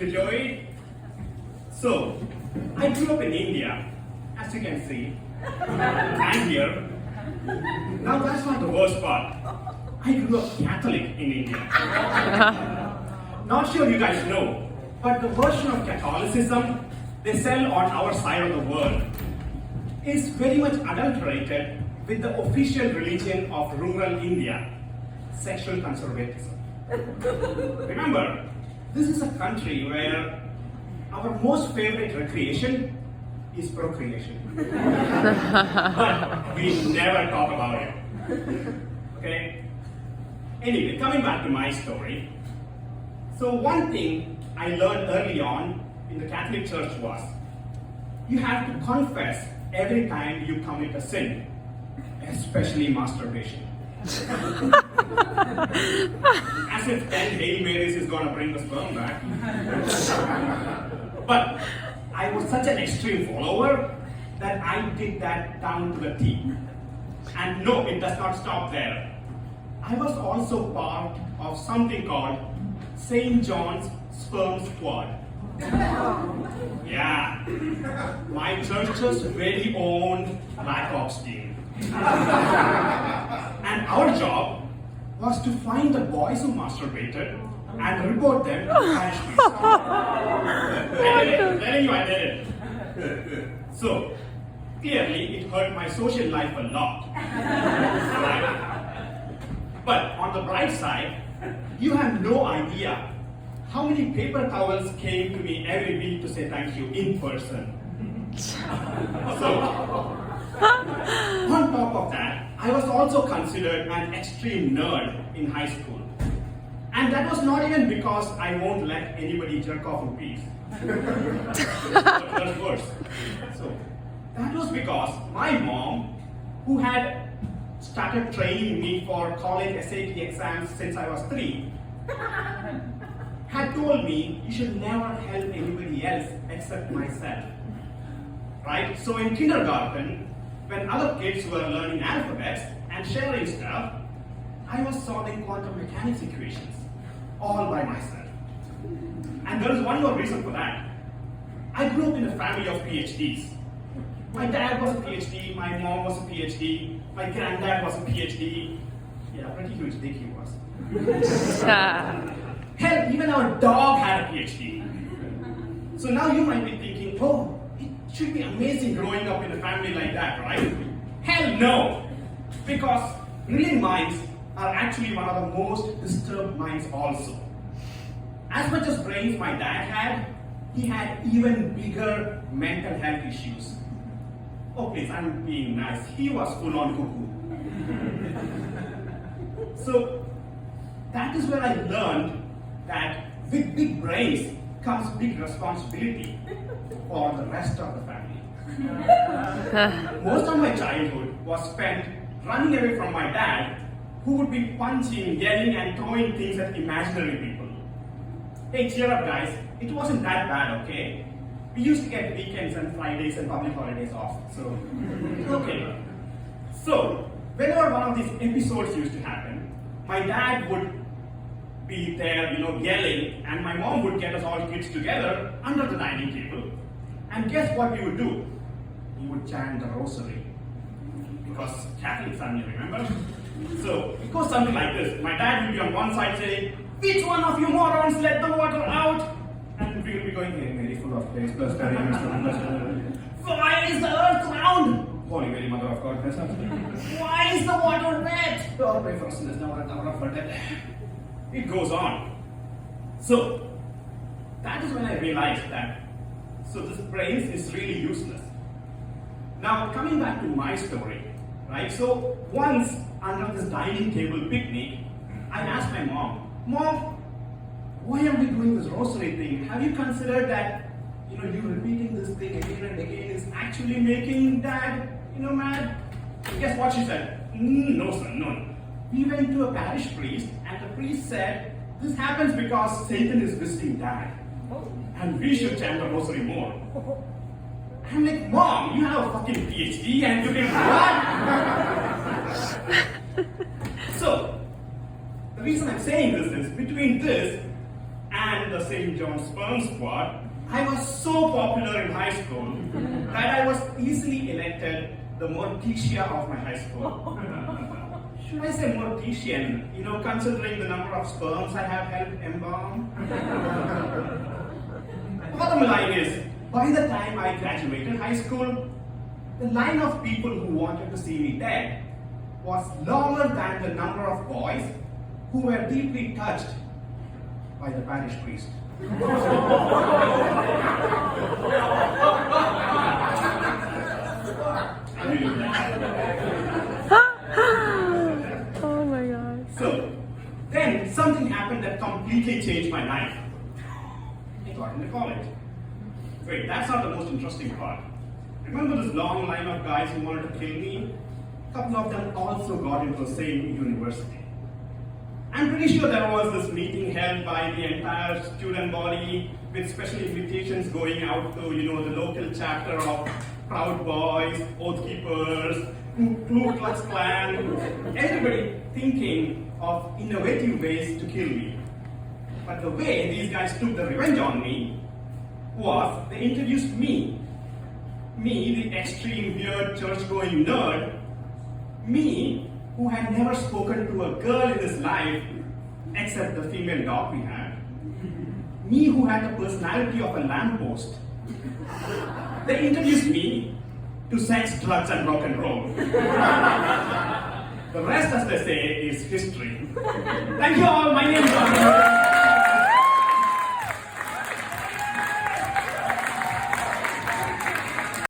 to Joey. So, I grew up in India, as you can see, and here. Now that's not the worst part. I grew up Catholic in India. Not sure you guys know, but the version of Catholicism they sell on our side of the world is very much adulterated with the official religion of rural India, sexual conservatism. Remember, this is a country where our most favorite recreation is procreation. But we never talk about it. Okay? Anyway, coming back to my story. So one thing I learned early on in the Catholic Church was, you have to confess every time you commit a sin, especially masturbation. As if 10 Hail Marys is gonna bring the sperm back. But I was such an extreme follower that I did that down to the T. And no, it does not stop there. I was also part of something called St. John's Sperm Squad. Yeah, my church's very own Black Ops team. And our job was to find the boys who masturbated and report them to parish priest. I'm telling you, I did it. So, clearly, it hurt my social life a lot. Right? But on the bright side, you have no idea how many paper towels came to me every week to say thank you in person. So, on top of that, I was also considered an extreme nerd in high school. And that was not even because I won't let anybody jerk off in peace. That's worse. So, that was because my mom, who had started training me for college SAT exams since I was 3, had told me you should never help anybody else except myself. Right? So in kindergarten, when other kids were learning alphabets and sharing stuff, I was solving quantum mechanics equations all by myself. And there is one more reason for that. I grew up in a family of PhDs. My dad was a PhD, my mom was a PhD, my granddad was a PhD. Yeah, pretty huge dick he was. Hell, even our dog had a PhD. So now you might be thinking, oh, it should be amazing growing up in a family like that, right? Hell no! Because brilliant minds are actually one of the most disturbed minds also. As much as brains my dad had, he had even bigger mental health issues. Oh please, I'm being nice. He was full on cuckoo. So, that is where I learned that with big brains comes big responsibility for the rest of the family. Most of my childhood was spent running away from my dad, who would be punching, yelling, and throwing things at imaginary people. Hey, cheer up guys, it wasn't that bad, okay? We used to get weekends and Fridays and public holidays off, so, okay. So, whenever one of these episodes used to happen, my dad would be there, yelling, and my mom would get us all kids together under the dining table. And guess what we would do? We would chant the rosary. Because Catholic family, remember? So, it goes something like this. My dad would be on one side saying, "Which one of you morons let the water out?" And we would be going, "Hey, Mary, full of grace, plus why is the earth round? Holy Mary, Mother of God, bless us. Why is the water wet? Oh, pray for sinners now at the hour of our death." It goes on. So, that is when I realized that, so this brains is really useless. Now, coming back to my story, right? So, once under this dining table picnic, I asked my mom, "Mom, why are we doing this rosary thing? Have you considered that, you repeating this thing again and again is actually making Dad, mad?" Guess what she said? "No, son, no. We went to a parish priest, and the priest said, this happens because Satan is visiting Dad. And we should chant the rosary more." I'm like, "Mom, you have a fucking PhD and you did what?" So, the reason I'm saying this is, between this and the St. John's Sperm Squad, I was so popular in high school that I was easily elected the Morticia of my high school. Should I say Mortician, considering the number of sperms I have helped embalm? The bottom line is, by the time I graduated high school, the line of people who wanted to see me dead was longer than the number of boys who were deeply touched by the parish priest. Oh my God. So, then something happened that completely changed my life. I got into college. Wait, that's not the most interesting part. Remember this long line of guys who wanted to kill me? A couple of them also got into the same university. I'm pretty sure there was this meeting held by the entire student body with special invitations going out to, the local chapter of Proud Boys, Oath Keepers, Ku Klux Klan, everybody thinking of innovative ways to kill me. But the way these guys took the revenge on me was they introduced me, the extreme weird church-going nerd, me, who had never spoken to a girl in his life except the female dog we had, me who had the personality of a lamppost. They introduced me to sex, drugs, and rock and roll. The rest, as they say, is history. Thank you all. My name is